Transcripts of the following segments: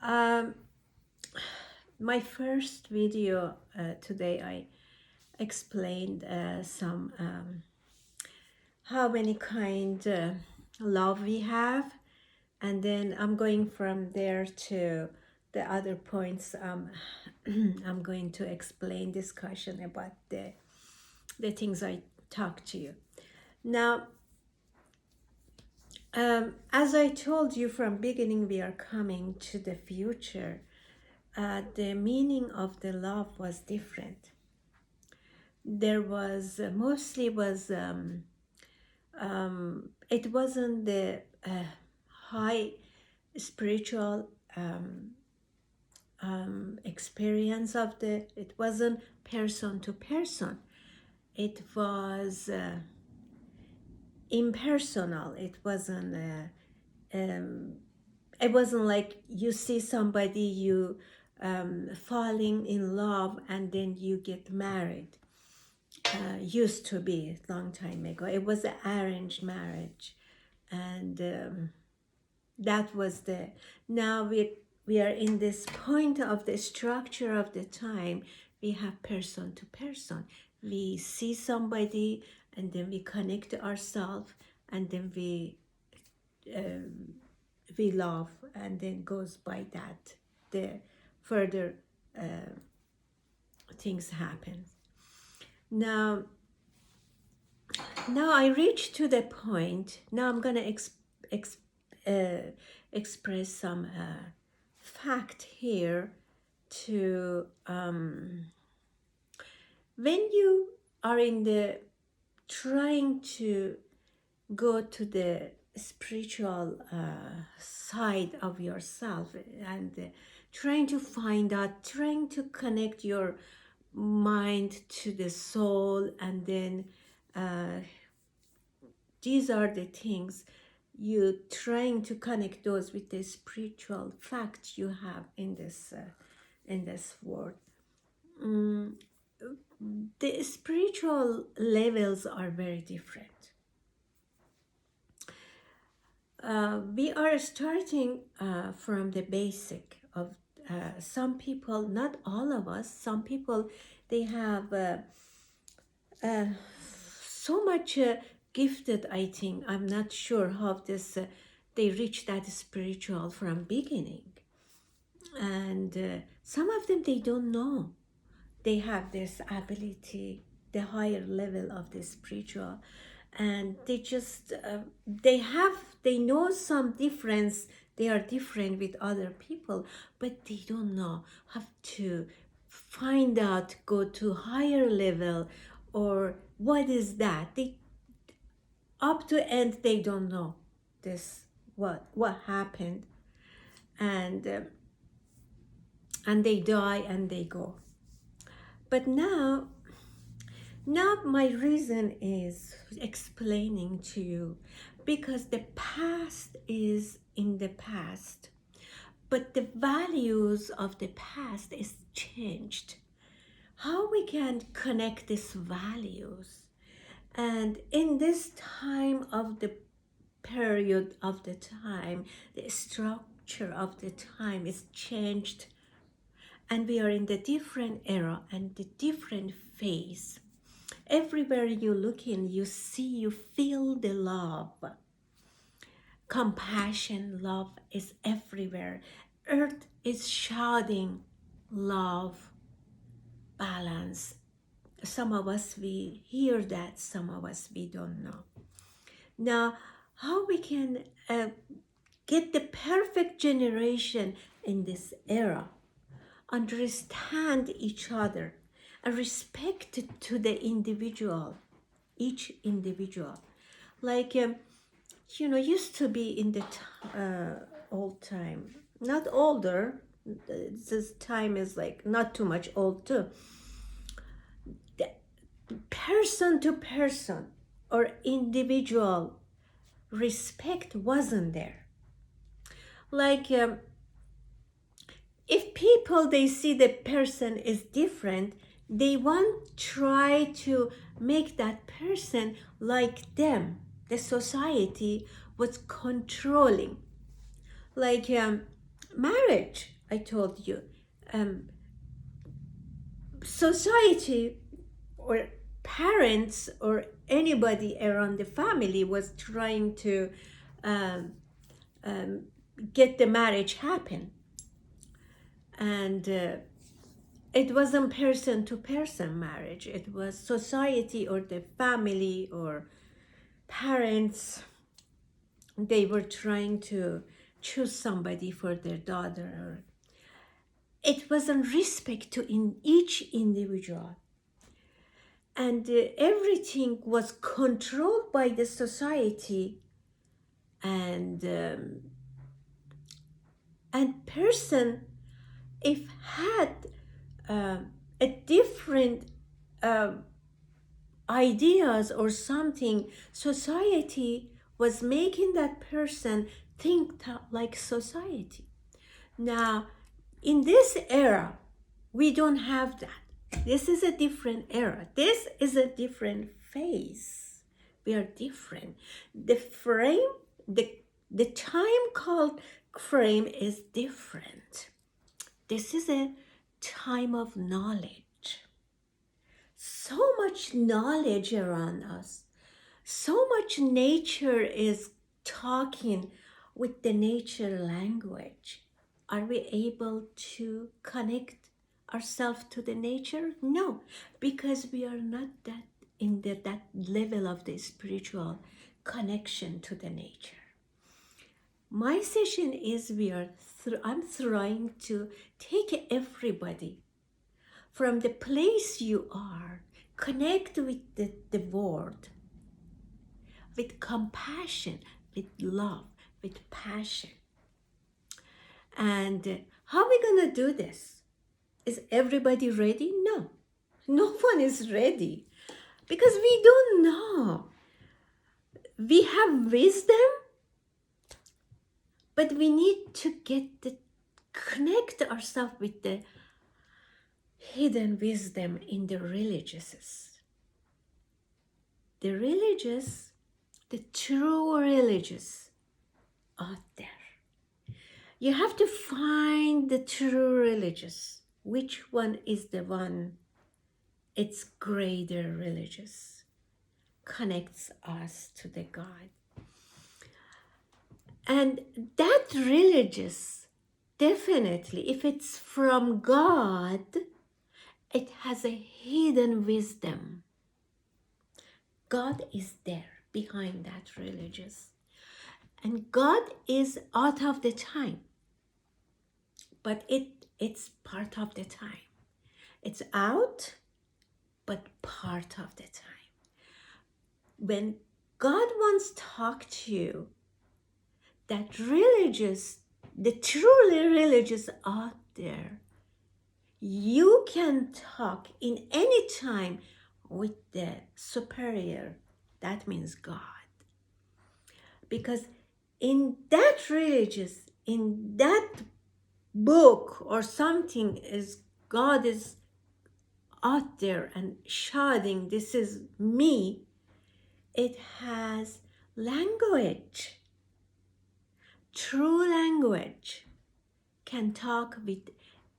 Um, my first video today, I explained some how many kind love we have, and then I'm going from there to the other points. I'm going to explain discussion about the things I talk to you now. As I told you from beginning, we are coming to the future. The meaning of the love was different. There was mostly was it wasn't the high spiritual experience of the. It wasn't person to person. It was impersonal. It wasn't. It wasn't like you see somebody, you falling in love and then you get married. Used to be a long time ago. It was an arranged marriage, and that was the. Now we are in this point of the structure of the time. We have person to person. We see somebody and then we connect ourselves, and then we love, and then goes by that. The further things happen. Now I reach to the point. Now I'm gonna express some fact here. To when you are in the trying to go to the spiritual side of yourself, and trying to find out, trying to connect your mind to the soul, and then these are the things you trying to connect those with the spiritual facts you have in this world. The spiritual levels are very different. We are starting from the basic of some people, not all of us. Some people, they have so much gifted. I think, I'm not sure how this they reach that spiritual from beginning, and some of them, they don't know they have this ability, the higher level of the spiritual, and they just they know some difference. They are different with other people, but they don't know how to find out, go to higher level, or what is that. They up to end, they don't know this, what happened, and they die and they go. But now my reason is explaining to you, because the past is in the past, but the values of the past is changed. How we can connect these values, and in this time of the period of the time, the structure of the time is changed, and we are in the different era and the different phase. Everywhere you look in, you see, you feel the love. Compassion, love is everywhere. Earth is shouting love, balance. Some of us, we hear that, some of us, we don't know. Now, how we can get the perfect generation in this era, understand each other, and respect to the individual, each individual. Like, used to be in the old time, not older, this time is like not too much old too. The person to person or individual respect wasn't there. Like, if people, they see the person is different, they want try to make that person like them. The society was controlling. Like, marriage, I told you, society or parents or anybody around the family was trying to um, um, get the marriage happen, and it wasn't person to person marriage. It was society or the family or parents. They were trying to choose somebody for their daughter. It wasn't respect to in each individual, and everything was controlled by the society, and person if had uh, a different ideas or something, society was making that person think like society. Now in this era we don't have that. This is a different era. This is a different phase. We are different. The frame, the time called frame is different. This is a time of knowledge. So much knowledge around us. So much nature is talking with the nature language. Are we able to connect ourselves to the nature? No, because we are not that in that level of the spiritual connection to the nature. My session is I'm trying to take everybody from the place you are, connect with the world, with compassion, with love, with passion. And how are we going to do this? Is everybody ready? No, no one is ready because we don't know. We have wisdom, but we need to connect ourselves with the hidden wisdom in the religious. The religious, the true religious out there. You have to find the true religious. Which one is the one? It's greater religious. Connects us to the God. And that religious, definitely, if it's from God, it has a hidden wisdom. God is there behind that religious. And God is out of the time. But it's part of the time. It's out, but part of the time. When God wants to talk to you, that religious, the truly religious out there, you can talk in any time with the superior. That means God. Because in that religious, in that book or something, is God is out there and shouting, this is me. It has language. True language can talk with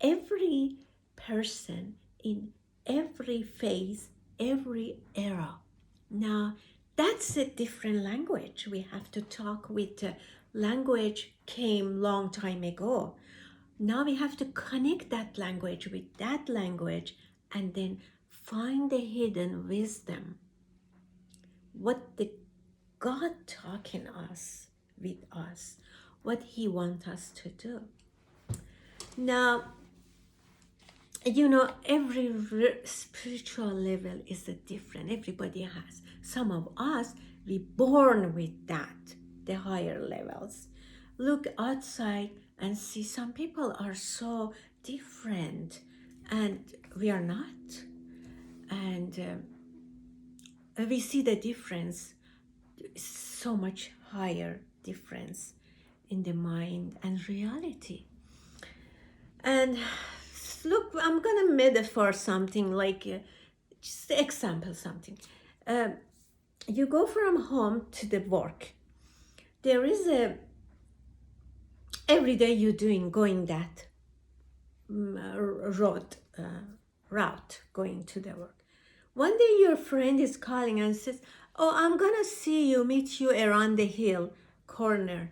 every person in every phase, every era. Now, that's a different language. We have to talk with language came long time ago. Now we have to connect that language with that language and then find the hidden wisdom. What the God talking us with us, what He wants us to do. Now, every spiritual level is a different. Everybody has. Some of us, we born with that, the higher levels. Look outside and see some people are so different and we are not. And we see the difference, so much higher difference in the mind and reality. And look, I'm gonna metaphor something like just example something. You go from home to the work. There is every day you're going that road route going to the work. One day your friend is calling and says, "Oh, I'm gonna meet you around the hill, corner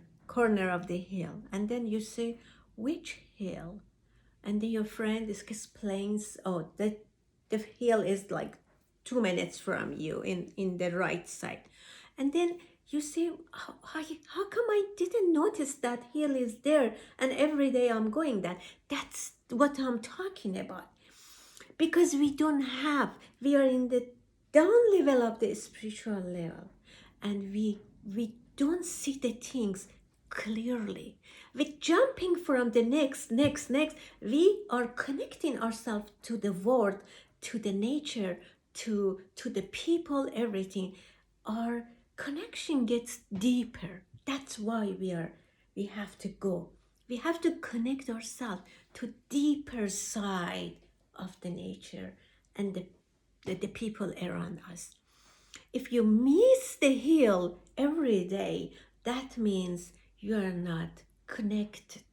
of the hill." And then you say, "Which hill?" And then your friend explains, "Oh, the hill is like 2 minutes from you in the right side." And then you say, how come I didn't notice that hill is there and every day I'm going that? That's what I'm talking about. Because we are in the down level of the spiritual level, and we don't see the things clearly. With jumping from the next, we are connecting ourselves to the world, to the nature, to the people, everything. Our connection gets deeper. That's why we have to go. We have to connect ourselves to deeper side of the nature and the people around us. If you miss the hill every day, that means you are not connected.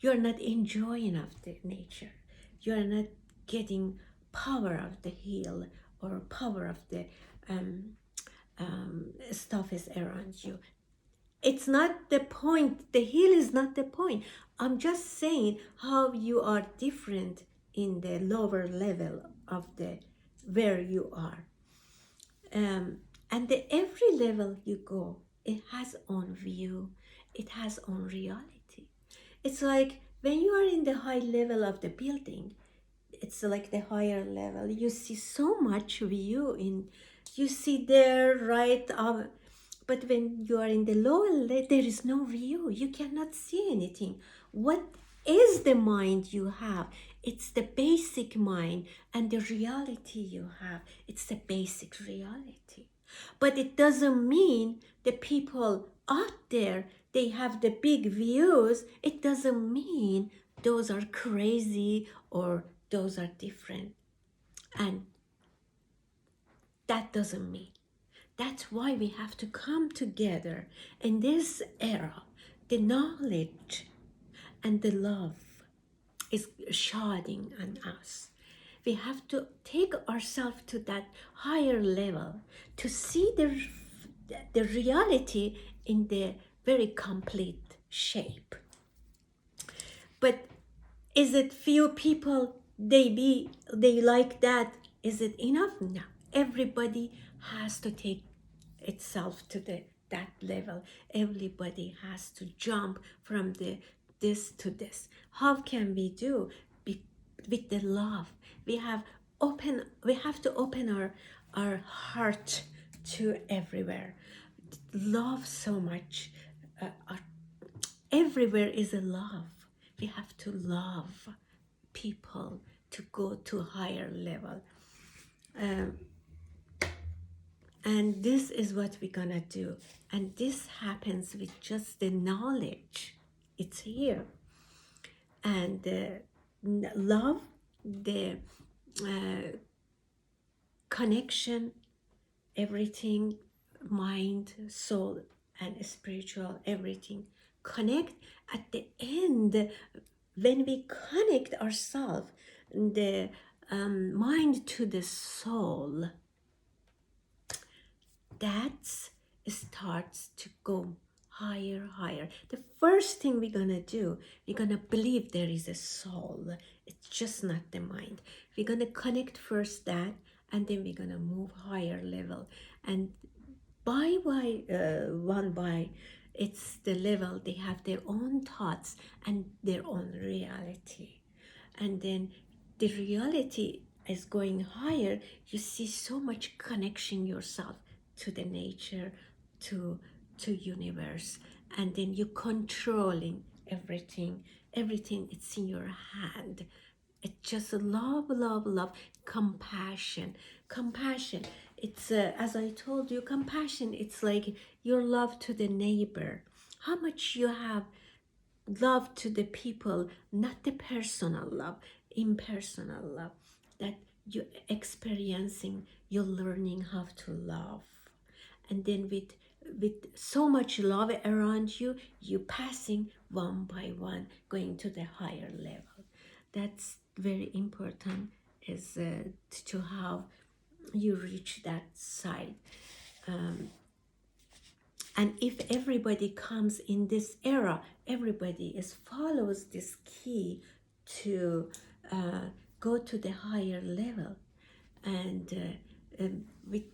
You are not enjoying of the nature. You are not getting power of the hill or power of the stuff is around you. It's not the point. The hill is not the point. I'm just saying how you are different in the lower level of the where you are. And every level you go, it has own view, it has own reality. It's like when you are in the high level of the building, it's like the higher level. You see so much view you see there right up. But when you are in the lower level, there is no view. You cannot see anything. What is the mind you have? It's the basic mind, and the reality you have, it's the basic reality. But it doesn't mean the people out there, they have the big views. It doesn't mean those are crazy or those are different. And that doesn't mean. That's why we have to come together in this era. The knowledge and the love is shining on us. We have to take ourselves to that higher level to see the reality in the very complete shape. But is it few people they like that? Is it enough? No. Everybody has to take itself to that level. Everybody has to jump from this to this. How can we do? With the love. We have to open our heart to everywhere. Love so much. Everywhere is a love. We have to love people to go to higher level. And this is what we're gonna do. And this happens with just the knowledge. It's here. And love, the connection, everything, mind, soul, and spiritual, everything. Connect at the end. When we connect ourselves, the mind to the soul, that starts to go higher. The first thing we're gonna do, we're gonna believe there is a soul. It's just not the mind. We're gonna connect first that, and then we're gonna move higher level. And one by, it's the level they have their own thoughts and their own reality. And then the reality is going higher. You see so much connection yourself to the nature, to universe, and then you're controlling everything. Everything, it's in your hand. It's just love, compassion. It's as I told you, compassion, it's like your love to the neighbor. How much you have love to the people, not the personal love, impersonal love, that you experiencing, you're learning how to love. And then with with so much love around you, you passing one by one, going to the higher level. That's very important, is to have you reach that side. And if everybody comes in this era, everybody is follows this key to go to the higher level, and we,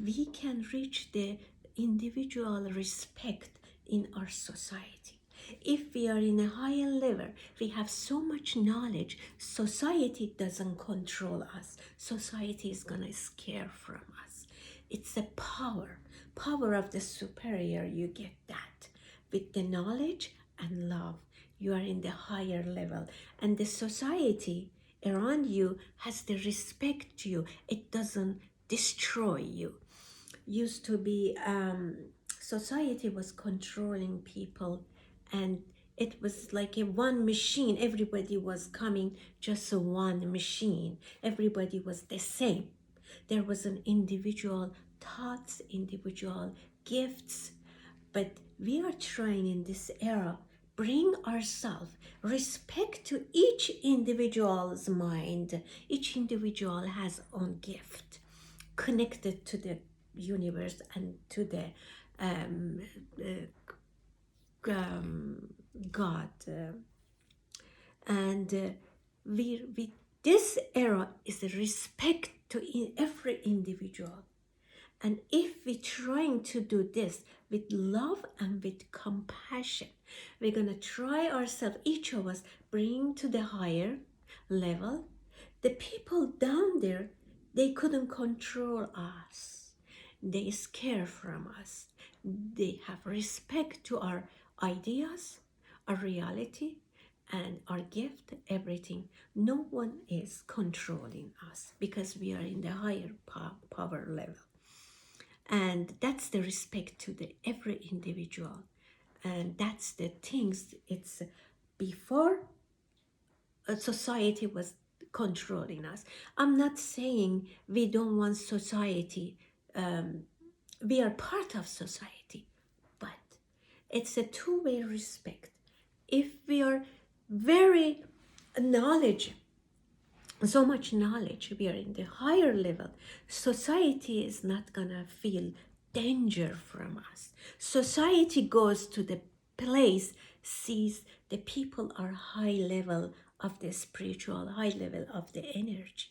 we can reach the individual respect in our society. If we are in a higher level, we have so much knowledge, society doesn't control us. Society is gonna scare from us. It's the power of the superior. You get that with the knowledge and love. You are in the higher level, and the society around you has the respect to you. It doesn't destroy you. Used to be society was controlling people, and it was like a one machine. Everybody was coming, just a one machine. Everybody was the same. There was an individual thoughts, individual gifts. But we are trying in this era bring ourselves respect to each individual's mind. Each individual has own gift connected to the universe and to the um, God. And we this era is a respect to every individual. And if we're trying to do this with love and with compassion, we're going to try ourselves, each of us, bring to the higher level. The people down there, they couldn't control us. They scare from us. They have respect to our ideas, our reality, and our gift, everything. No one is controlling us because we are in the higher power level. And that's the respect to the every individual. And that's the things. It's before a society was controlling us. I'm not saying we don't want society. We are part of society, but it's a two-way respect. If we are very knowledgeable, so much knowledge, we are in the higher level, society is not gonna feel danger from us. Society goes to the place, sees the people are high level of the spiritual, high level of the energy.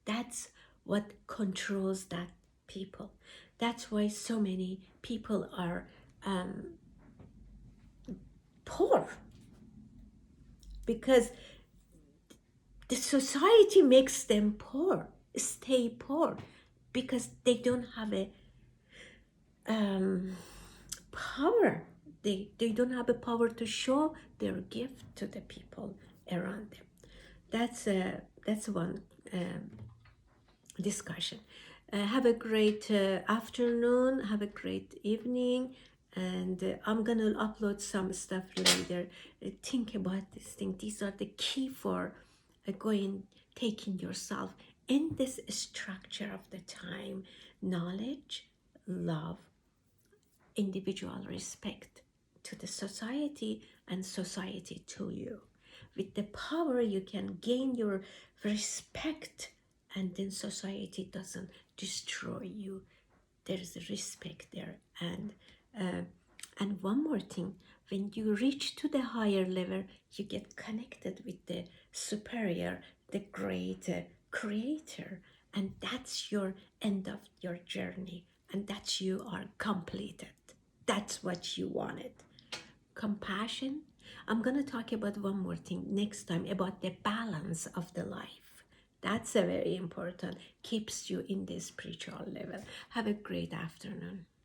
That's what controls that people. That's why so many people are poor, because the society makes them poor, stay poor, because they don't have a power. They don't have a power to show their gift to the people around them. That's one discussion. Have a great afternoon. Have a great evening. And I'm gonna upload some stuff later. Think about this thing. These are the key for taking yourself in this structure of the time: knowledge, love, individual respect to the society, and society to you. With the power, you can gain your respect, and then society doesn't destroy you. There's a respect there. And one more thing, when you reach to the higher level, you get connected with the superior, the great creator, and that's your end of your journey, and that's you are completed. That's what you wanted. Compassion. I'm going to talk about one more thing next time, about the balance of the life. That's a very important, keeps you in the spiritual level. Have a great afternoon.